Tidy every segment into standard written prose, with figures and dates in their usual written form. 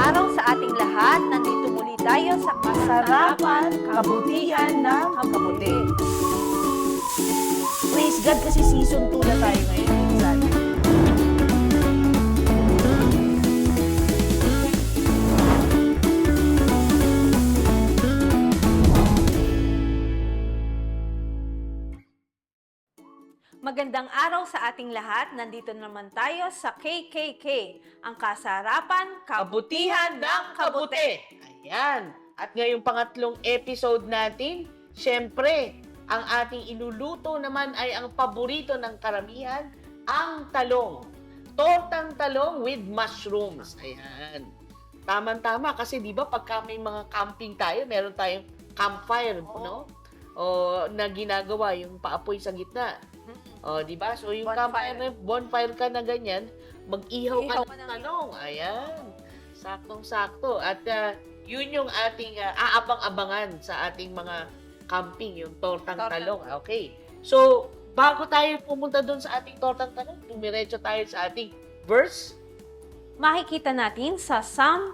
araw sa ating lahat. Nandito muli tayo sa Kasarapan, kabutihan ng kabuti. Praise God kasi season 2 na tayo ngayon. Minsan. Magandang araw sa ating lahat. Nandito naman tayo sa KKK, ang Kasarapan, Kabutihan ng kabuti. Ayan. At ngayong pangatlong episode natin, syempre, ang ating inuluto naman ay ang paborito ng karamihan, ang talong. Tortang talong with mushrooms. Ayan. Tama-tama kasi di ba pagka may mga camping tayo, meron tayong campfire, no? O na ginagawa yung paapoy sa gitna. O, di ba? So, yung bonfire ka na ganyan, mag-ihaw ka ng talong. Ayan. Saktong-sakto. At yun yung ating aabang-abangan sa ating mga camping, yung tortang talong. Okay. So, bago tayo pumunta doon sa ating tortang talong, tumiretso tayo sa ating verse. Makikita natin sa Psalm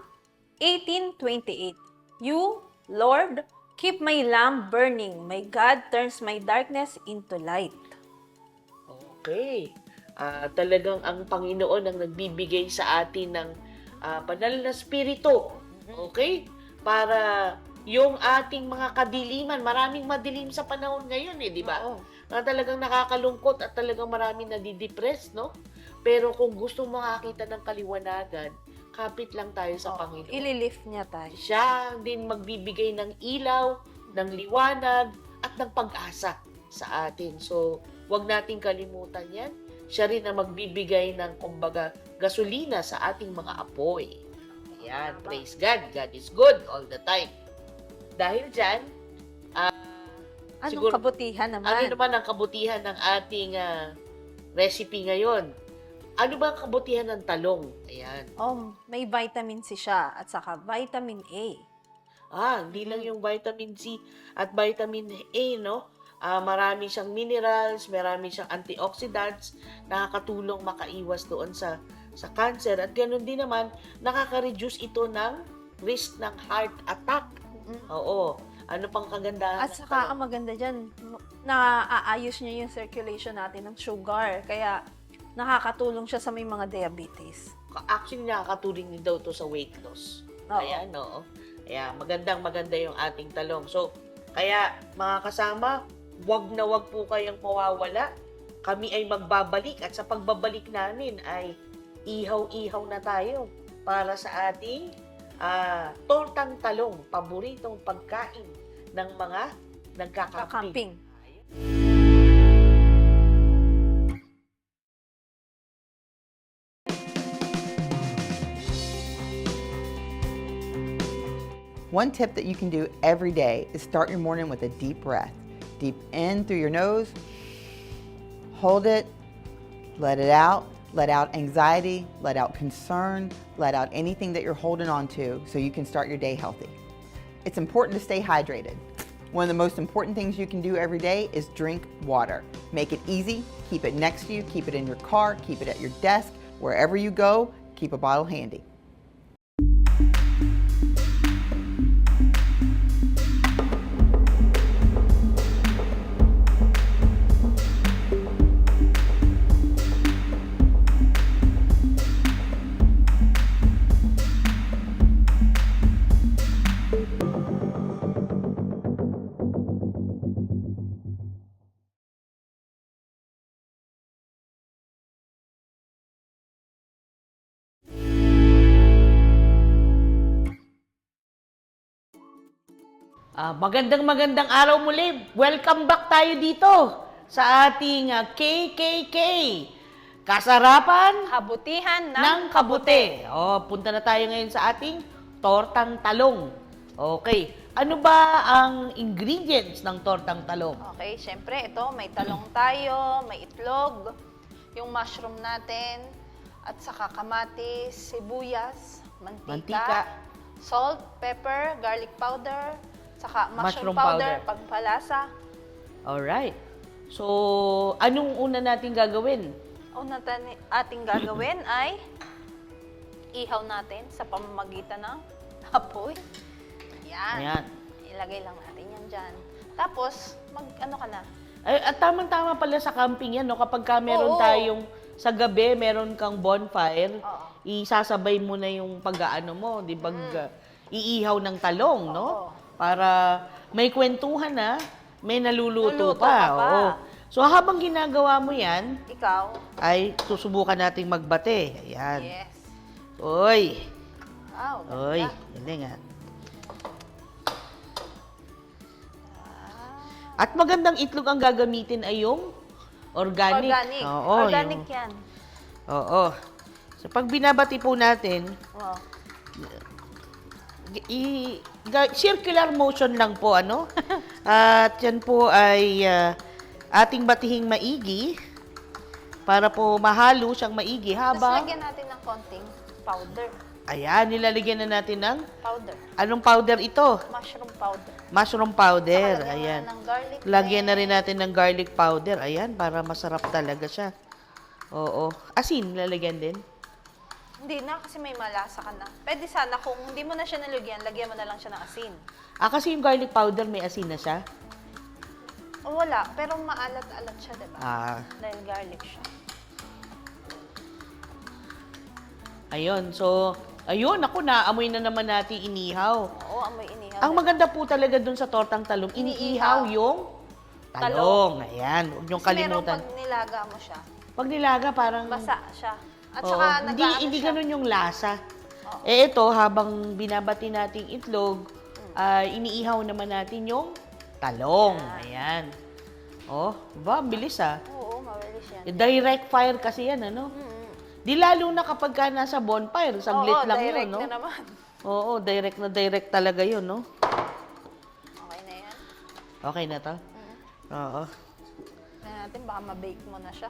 18:28. You, Lord, keep my lamp burning. My God turns my darkness into light. Okay. Talagang ang Panginoon ang nagbibigay sa atin ng banal na spirito. Okay? Para yung ating mga kadiliman, maraming madilim sa panahon ngayon di ba? Na talagang nakakalungkot at talagang maraming nadidepress, no? Pero kung gusto mo makakita ng kaliwanagan, kapit lang tayo sa Panginoon. Ililift niya tayo. Siya din magbibigay ng ilaw, ng liwanag, at ng pag-asa sa atin. So, huwag nating kalimutan yan. Siya rin ang magbibigay ng, kumbaga, gasolina sa ating mga apoy. Ayan, praise God. God is good all the time. Dahil dyan, Anong kabutihan naman? ano naman ang kabutihan ng ating recipe ngayon? Ano ba ang kabutihan ng talong? Ayan. May vitamin C siya at saka vitamin A. Hindi lang yung vitamin C at vitamin A, no? Marami siyang minerals, marami siyang antioxidants, nakakatulong makaiwas doon sa cancer. At ganoon din naman, nakaka-reduce ito ng risk ng heart attack. Oo. Ano pang kagandahan? At saka ang maganda dyan, naaayos niya yung circulation natin ng sugar. Kaya nakakatulong siya sa may mga diabetes. Actually, nakakatulong din daw to sa weight loss. Ayan, no? Kaya maganda yung ating talong. So, kaya mga kasama, wag na wag po kayong mawawala. Kami ay magbabalik at sa pagbabalik namin ay ihaw-ihaw na tayo para sa ating tortang talong, paboritong pagkain ng mga nagkakamping. One tip that you can do every day is start your morning with a deep breath. Deep in through your nose, hold it, let it out. Let out anxiety, let out concern, let out anything that you're holding on to so you can start your day healthy. It's important to stay hydrated. One of the most important things you can do every day is drink water. Make it easy, keep it next to you, keep it in your car, keep it at your desk, wherever you go, keep a bottle handy. Magandang araw muli. Welcome back tayo dito sa ating KKK. Kasarapan Kabutihan ng kabuti. Punta na tayo ngayon sa ating tortang talong. Okay. Ano ba ang ingredients ng tortang talong? Okay, syempre ito, may talong tayo, may itlog, yung mushroom natin, at saka kamatis, sibuyas, mantika, salt, pepper, garlic powder, saka mushroom powder, pagpalasa. Alright. So, anong una natin gagawin? Una ating gagawin ay ihaw natin sa pamamagitan ng apoy. Yan. Ayan. Ilagay lang natin yan dyan. Tapos, ano ka na? Ay, at tamang-tama pala sa camping yan, no? Kapag ka meron Oo. tayong, sa gabi, meron kang bonfire, Oo. isasabay mo na yung pag-ano mo, di ba? Iihaw ng talong, no? Oo. Para may kwentuhan na, may naluluto Luluto pa. ka pa. Oo. So, habang ginagawa mo yan, Ikaw? ay susubukan nating magbate. Ayan. Yes. Oy. Wow, Oy. ganda. Galing ah. At magandang itlog ang gagamitin ay yung organic. Organic. Oo, Organic yung- yan. Oo. So, pag binabati po natin, Wow. circular motion lang po, ano? At yan po ay ating batihing maigi para po mahalo siyang maigi Tapos habang, lagyan natin ng konting powder. ayan, nilalagyan na natin ng, Powder. anong powder ito? Mushroom powder. Mushroom powder, Saka lagyan ayan. mo na ng garlic. Lagyan na rin natin ng garlic powder, ayan, para masarap talaga siya. Oo. Asin, lalagyan din. Hindi na, kasi may malasa ka na. Pwede sana kung hindi mo na siya nalagyan, lagyan mo na lang siya ng asin. Kasi yung garlic powder, may asin na siya. O wala, pero maalat-alat siya, diba? Dahil garlic siya. Ayun, so, ayun, ako, naamoy na naman natin inihaw. Oo, amoy inihaw. Ang maganda po talaga dun sa tortang talong, iniihaw yung talong. Ayan, huwag niyong Kasi merong kalimutan. pag nilaga mo siya, Pag nilaga, parang, basa siya. At oo, saka hindi siya. ganun yung lasa. Oo. Ito, habang binabati nating itlog, iniihaw naman natin yung talong. Ayan. Oh, ba, ang bilis ah. Oo, mabilis yan. Direct fire kasi yan, ano? Di lalo na kapag ka nasa bonfire, saglit Oo, lang direct yun, no? na naman. Oo, direct na direct talaga yun, no? Okay na yan. Okay na to? Oo. Tignan natin, baka ma-bake mo na siya.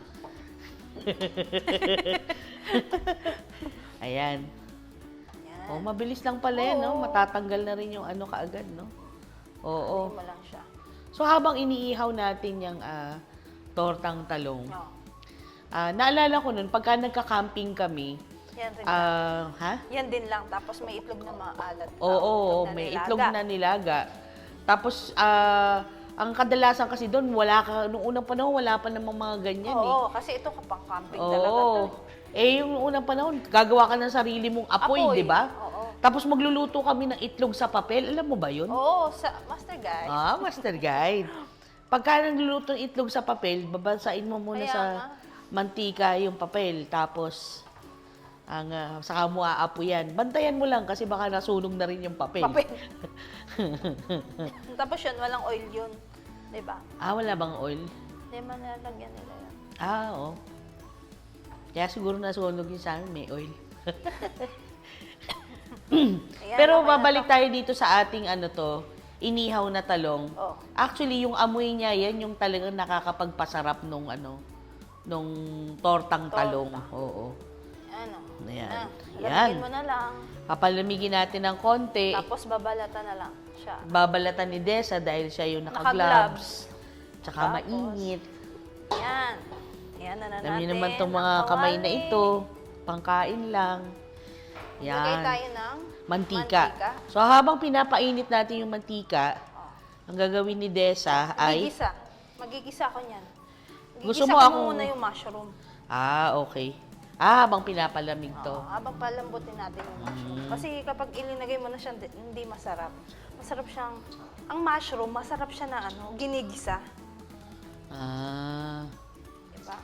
Ayan. Yan. Oh, mabilis lang pala yan, no? Oo. Matatanggal na rin yung ano kaagad, no? Oo. Hindi mo lang siya. So, habang iniihaw natin yung tortang talong, Oo. naalala ko nun, pagka nagka-camping kami, Yan rin. ha? Yan din lang. Tapos may itlog na maalat. Oo, na may nilaga. itlog na nilaga. Tapos, ang kadalasan kasi doon, nung unang panahon, wala pa namang mga ganyan eh. Oo, kasi ito kapang camping talaga to. Oo. Yung unang panahon, gagawa ka ng sarili mong apoy, Apoy, di ba? oo. Tapos magluluto kami ng itlog sa papel. Alam mo ba yun? Oo, sa Master Guy. Master guide. Pagka nagluluto ng itlog sa papel, babansain mo muna Kaya sa nga. mantika yung papel. Tapos, saka mo aapoyan. Bantayan mo lang kasi baka nasunog na rin yung papel. Papel. Tapos yun, walang oil yun. Diba? Wala bang oil? Hindi man nalagyan nila yan. Oo. Kaya siguro nasunog yun sa amin, may oil. Ayan, Pero okay na babalik to. tayo dito sa ating inihaw na talong. Oo. Actually, yung amoy niya, yan yung talagang nakakapagpasarap nung tortang talong. Oo. Ano? Ayan. Lamigin mo na lang. Papalamigin natin ng konti. Tapos babalatan na lang siya. Babalatan ni Desa dahil siya yung Naka-gloves. naka-gloves. Tsaka Tapos, mainit. Yan. Yan na natin. Alam niyo naman itong mga ang kamay na kawali. ito. Pangkain lang. Lagay Yan. tayo ng Mantika. So, habang pinapainit natin yung mantika, ang gagawin ni Desa ay... Magigisa. Magigisa ko niyan. Gusto Gigisa mo ko ako- muna yung mushroom. Okay. Habang pinapalamig to. Habang palambutin natin yung mushroom. Kasi kapag ilinagay mo na siya, hindi masarap. Masarap siyang... Ang mushroom, masarap siya na ginigisa. Diba?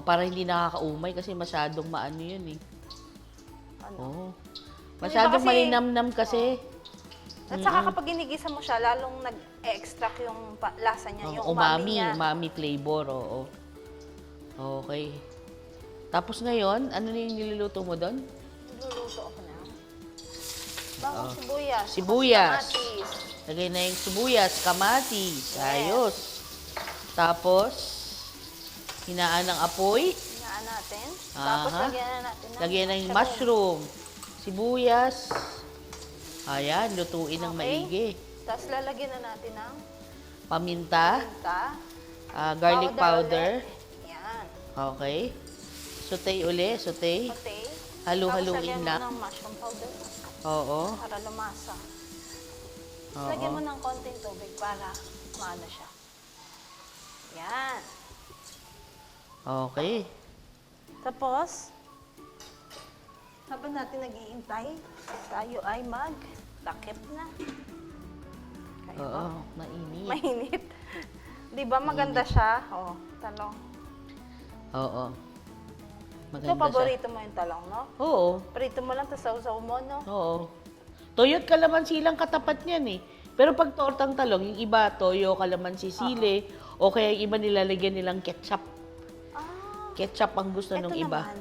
Para hindi nakakaumay kasi masyadong maano yun eh. Ano? Masyadong kasi- malinamnam kasi. At saka kapag ginigisa mo siya, lalong nag-extract yung lasa niya, yung Umami, niya. umami flavor, oo. Okay. Tapos ngayon, ano na yung niluluto mo doon? Luluto ako na. Bawang sibuyas. Sibuyas. Kamatis. Lagay na yung sibuyas, kamatis, ayos. Tapos, hinaan ng apoy. Hinaan natin. Tapos Aha. lagyan na natin ng Lagyan na yung mushroom, sibuyas. Ayan, lutuin ng maigi. Tapos lalagyan na natin ng Paminta, minta. garlic powder. ulit. Yan. Okay. Saute uli, saute. Saute. Halu-haluin Tapos lagyan lang. mo ng mushroom powder Oo. para lumasa. Tapos Oo. lagyan mo ng konting tubig para maano siya. Yan. Okay. Tapos, habang natin nag-iintay, tayo ay mag-takip na. Kayo Oo, ba? mainit. Mainit. Di ba maganda siya? Oh, talong. Oo. Ito, Maganda siya. paborito mo yung talong, no? Oo. Prito mo lang, tapos sausaw mo, no? Oo. Toyo't kalamansi lang katapat niyan eh. Pero pag tortang talong, yung iba, toyo, kalamansi, sili, o kaya yung iba nilalagyan nilang ketchup. Ah, Ketchup ang gusto ito ng iba. naman,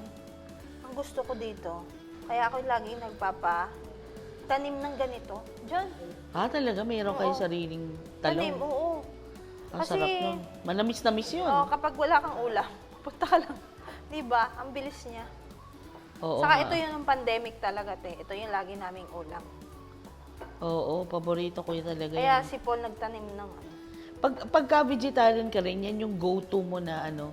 ang gusto ko dito, kaya ako lagi tanim ng ganito. Diyan, Ah, talaga? Mayroon kayo Oo. sariling tanim, talong? oo. Ang sarap nun. Manamis-namis yun. Oh, kapag wala kang ulam, punta ka lang. Di ba? Ang bilis niya. Oo Saka nga. ito yung pandemic talaga, te. Ito yung lagi naming ulam. Oo, paborito ko yun talaga Kaya yan. si Paul nagtanim ng ano. Pagka-vegetarian ka rin, yan yung go-to mo na ano.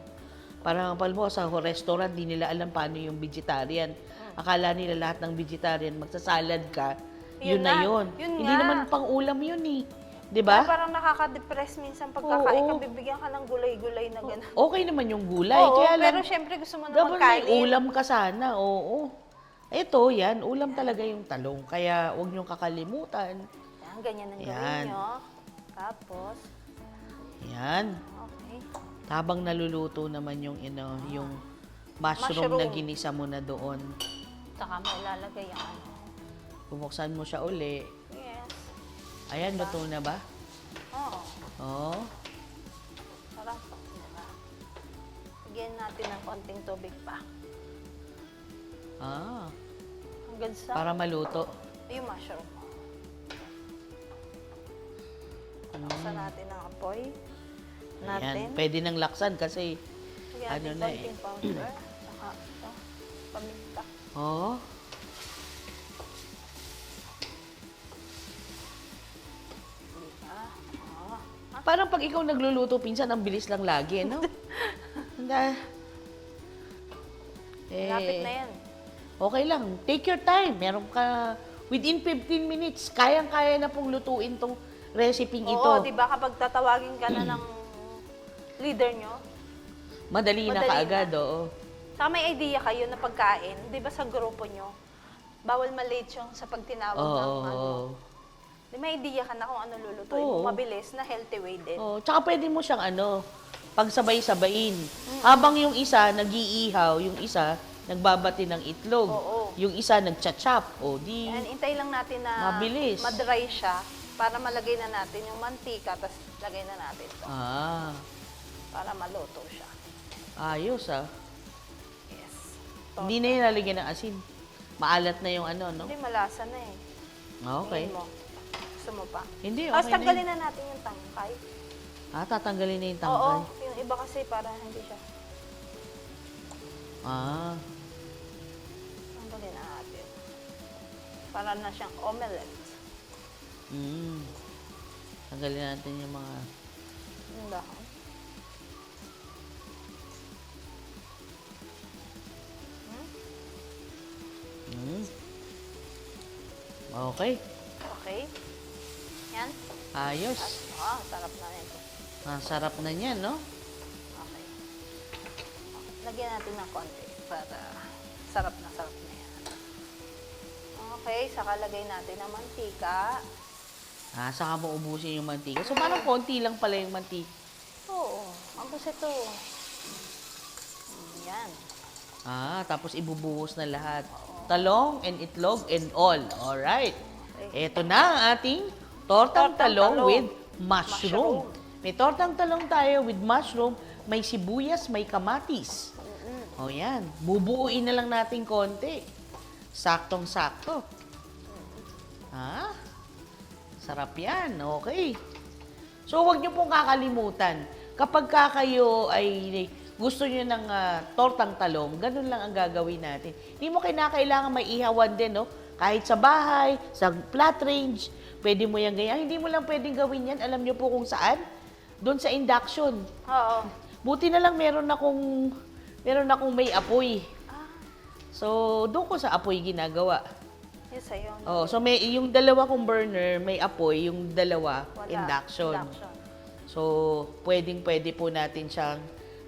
Parang mo sa restaurant, di nila alam paano yung vegetarian. Akala nila lahat ng vegetarian, magsasalad ka, yun Yun na na. yun. Yun Hindi nga. naman pang ulam yun eh. Di ba? Kaya parang nakaka-depress minsan pagkakain Oo. ka, bibigyan ka ng gulay-gulay na gano'n. Okay naman yung gulay. Oo, kaya pero lang, syempre gusto mo na dapat may magkain. ulam ka sana. Oo. Ito, yan. Ulam talaga yung talong. Kaya huwag niyong kakalimutan. Yan, ganyan ang Yan. gawin nyo. Tapos, Yan. okay. Habang naluluto naman yung yung mushroom na Mushroom. ginisa mo na doon. Saka mo ilalagay ang ano. Bubuksan mo siya uli. Yes. Ayan, luto na ba? Oo. Oo. Sarap. Diba? Lagyan natin ng konting tubig pa. Ah, Hanggang sa para maluto. yung mushroom. Buksan natin ang apoy. Ayan. Natin. Pwede nang laksan kasi Lagyan ano natin na eh. konting powder. Saka ito, paminta. Oo. Diba? Oo. Parang pag ikaw nagluluto, pinsan, ang bilis lang lagi, no? Handa. Lapit na yan. Okay lang. Take your time. Meron ka, within 15 minutes, kayang-kaya na pong lutuin tong recipe ito. Oo, di ba kapag tatawagin ka na ng leader nyo, Madali na Madali kaagad, na. oo. saka may idea kayo na pagkain, di ba sa grupo nyo, bawal ma-late yung sa pagtinawag Oo, ng oo, ano. oo. Di may idea ka na kung ano lulutuin Oo. mo, mabilis na healthy way din. Oo, tsaka pwede mo siyang pagsabay-sabayin. Habang yung isa nag-iihaw, yung isa nagbabati ng itlog. Oo. Yung isa nagcha-chop. O di, And intay lang natin na Mabilis. ma-dry siya para malagay na natin yung mantika, tapos lagay na natin ito para maluto siya. ayos Yes. Hindi na yung lalagyan ng asin. Maalat na yung ano, no? Hindi, malasa na eh. Okay. Tingin mo. Gusto mo pa? Hindi, Tapos okay na tanggalin yun. na natin yung tangkay. Tatanggalin na yung Oo, tangkay. yung iba kasi para hindi siya. Tanggalin na natin. Para na siyang omelette. Tanggalin natin yung mga... Yung dahon. Okay. Okay. Yan. Ayos. Sarap na ito. Sarap na niyan, no? Okay. Lagyan natin ng konti para sarap na yan. Okay, saka lagay natin ng mantika. Saka mo ubusin yung mantika. So, parang konti lang pala yung mantika. Oo, ambos ito. Yan. Tapos ibubuhos na lahat. Talong and itlog and all. Alright. Ito na ang ating tortang talong with mushroom. May tortang talong tayo with mushroom, may sibuyas, may kamatis. O yan. Bubuuin na lang natin konti. Saktong-sakto. Sarap yan. Okay. So, huwag niyo pong kakalimutan. Kapag kayo ay gusto niyo ng tortang talong, ganun lang ang gagawin natin. Hindi mo kailangan may ihawan din, no? Kahit sa bahay, sa flat range, pwede mo yan ganyan. Hindi mo lang pwedeng gawin yan. Alam niyo po kung saan? Doon sa induction. Oo. Buti na lang meron akong may apoy. So, doon ko sa apoy ginagawa. Yun sa'yo. Oh, so may yung dalawa kong burner, may apoy, yung dalawa Wala. induction. So, pwede po natin siyang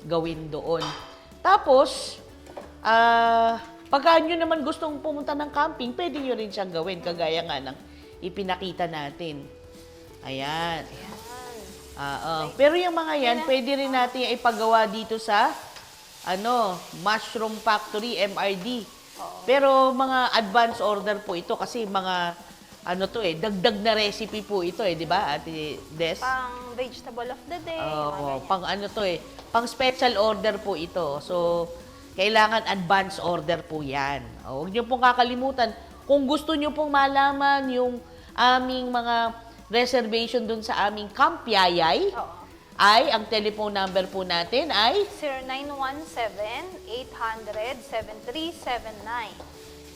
gawin doon. Tapos, pagka nyo naman gustong pumunta ng camping, pwede nyo rin siyang gawin, kagaya nga ng ipinakita natin. Ayan. Pero yung mga yan, pwede rin natin ipagawa dito sa Mushroom Factory, MRD. Pero mga advance order po ito kasi mga dagdag na recipe po ito di ba, Ate Des? Pang vegetable of the day. Oo, pang special order po ito. So, kailangan advance order po yan. Huwag niyo pong kakalimutan. Kung gusto niyo pong malaman yung aming mga reservation dun sa aming Camp Yayay, ay ang telephone number po natin ay 0917-800-7379.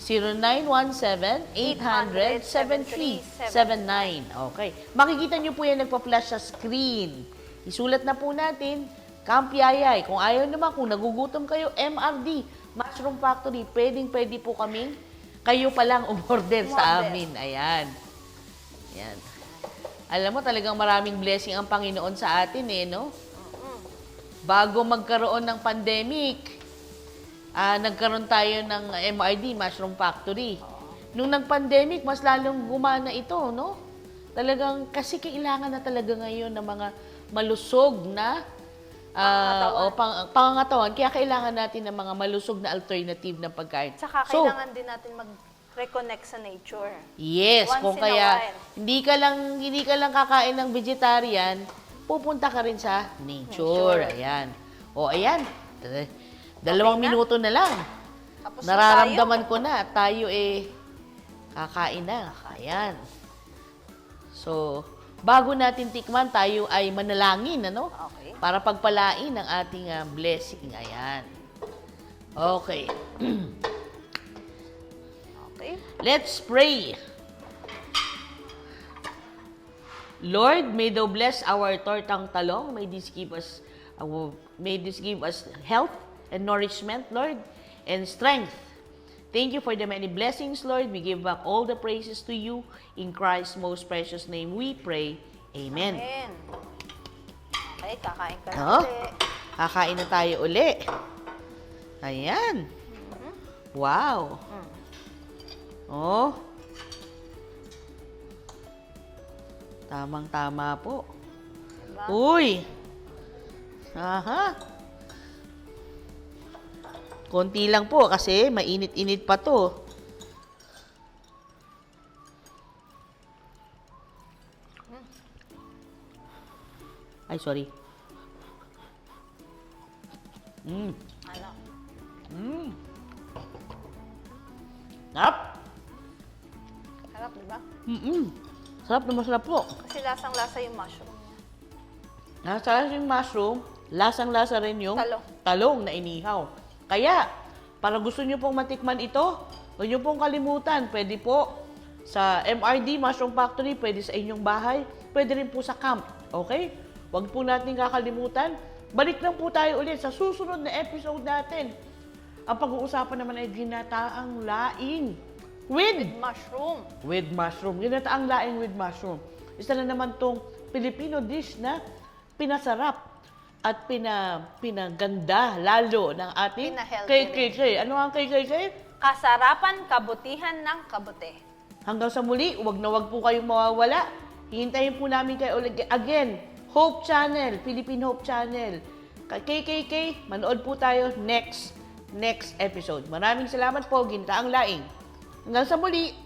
0917-800-7379. Okay. Makikita nyo po yan nagpa-flash sa screen. Isulat na po natin, Camp Yayay. Kung ayaw naman, kung nagugutom kayo, MRD, Mushroom Factory, pwede po kaming kayo pa lang umorder sa amin. Ayan. Ayan. Alam mo, talagang maraming blessing ang Panginoon sa atin no? Bago magkaroon ng pandemic, nagkaroon tayo ng MRD, Mushroom Factory. Nung nag-pandemic, mas lalong gumana ito, no? Talagang, kasi kailangan na talaga ngayon ng mga malusog na pangangatawan. Kaya kailangan natin ng mga malusog na alternative ng pagkain. Tsaka kailangan din natin mag-reconnect sa nature. Yes, Once kung in a kaya while. hindi ka lang kakain ng vegetarian, pupunta ka rin sa nature. Ayan. Ayan. 2 minuto na lang. Tapos Nararamdaman ko na tayo kakain na. Ayan. So, bago natin tikman, tayo ay manalangin, Okay. Para pagpalain ang ating blessing. Ayan. Okay. Okay. Let's pray. Lord, may Thou bless our tortang talong. May this give us health and nourishment, Lord, and strength. Thank you for the many blessings, Lord. We give back all the praises to you. In Christ's most precious name we pray. Amen. Amen. Okay, kakain ka na Oh, ulit. kakain na tayo uli. Ayan. Wow. Oh. Tamang-tama po. Diba? Uy! Aha. Konti lang po kasi mainit-init pa to. Ay, sorry. Ano? Sarap! Harap, diba? Sarap na masarap po. Kasi lasang-lasa yung mushroom niya. Nasa yung mushroom, lasang-lasa rin yung Talong. na inihaw. Kaya, para gusto nyo pong matikman ito, huwag nyo pong kalimutan. Pwede po sa MRD, Mushroom Factory, pwede sa inyong bahay, pwede rin po sa camp. Okay? Huwag po natin kakalimutan. Balik lang po tayo ulit sa susunod na episode natin. Ang pag-uusapan naman ay ginataang laing with Mushroom. mushroom. Ginataang laing with mushroom. Isa na naman tong Filipino dish na pinasarap at pinaganda lalo ng ating Pina-healthy KKK. Ano ang KKK? Kasarapan, kabutihan ng kabute. Hanggang sa muli, huwag na huwag po kayong mawawala. Hihintayin po namin kayo ulit. Again, Hope Channel, Philippine Hope Channel. KKK, manood po tayo next episode. Maraming salamat po, Gintaang Laing. Hanggang sa muli.